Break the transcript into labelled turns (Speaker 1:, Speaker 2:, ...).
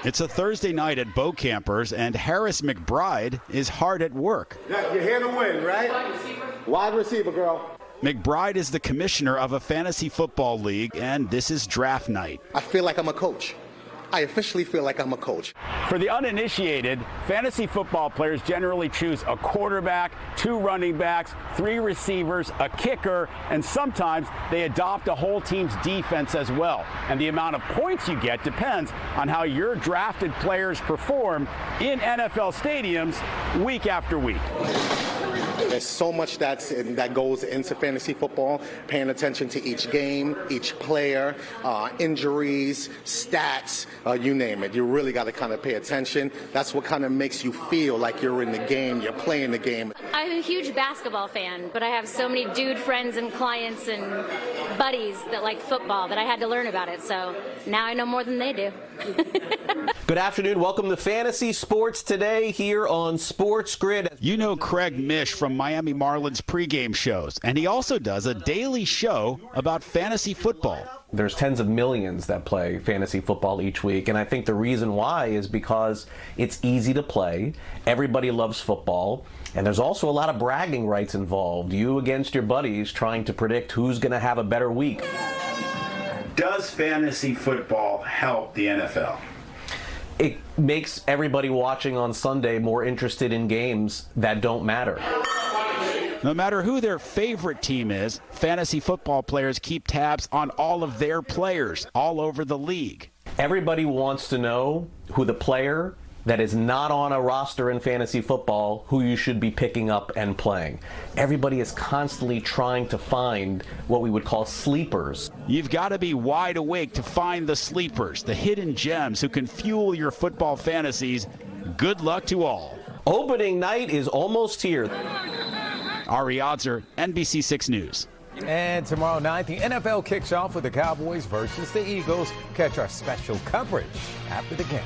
Speaker 1: It's a Thursday night at BoKampers, and Harris McBride is hard at work.
Speaker 2: You're here to win, right? Wide receiver, girl.
Speaker 1: McBride is the commissioner of a fantasy football league, and this is draft night.
Speaker 2: I feel like I'm a coach. I officially feel like I'm a coach.
Speaker 1: For the uninitiated, fantasy football players generally choose a quarterback, 2 running backs, 3 receivers, a kicker, and sometimes they adopt a whole team's defense as well. And the amount of points you get depends on how your drafted players perform in NFL stadiums week after week.
Speaker 2: There's so much that goes into fantasy football, paying attention to each game, each player, injuries, stats, you name it. You really got to kind of pay attention. That's what kind of makes you feel like you're in the game, you're playing the game.
Speaker 3: I'm a huge basketball fan, but I have so many dude friends and clients and buddies that like football that I had to learn about it. So now I know more than they do.
Speaker 4: Good afternoon. Welcome to Fantasy Sports Today here on Sports Grid.
Speaker 1: You know Craig Mish from Miami Marlins pregame shows, and he also does a daily show about fantasy football.
Speaker 4: There's tens of millions that play fantasy football each week, and I think the reason why is because it's easy to play, everybody loves football, and there's also a lot of bragging rights involved. You against your buddies trying to predict who's going to have a better week.
Speaker 1: Does fantasy football help the NFL?
Speaker 4: It makes everybody watching on Sunday more interested in games that don't matter.
Speaker 1: No matter who their favorite team is, fantasy football players keep tabs on all of their players all over the league.
Speaker 4: Everybody wants to know who the player that is not on a roster in fantasy football, who you should be picking up and playing. Everybody is constantly trying to find what we would call sleepers.
Speaker 1: You've got to be wide awake to find the sleepers, the hidden gems who can fuel your football fantasies. Good luck to all.
Speaker 4: Opening night is almost here.
Speaker 1: Ari Odzer, NBC6 News.
Speaker 5: And tomorrow night, the NFL kicks off with the Cowboys versus the Eagles. Catch our special coverage after the game.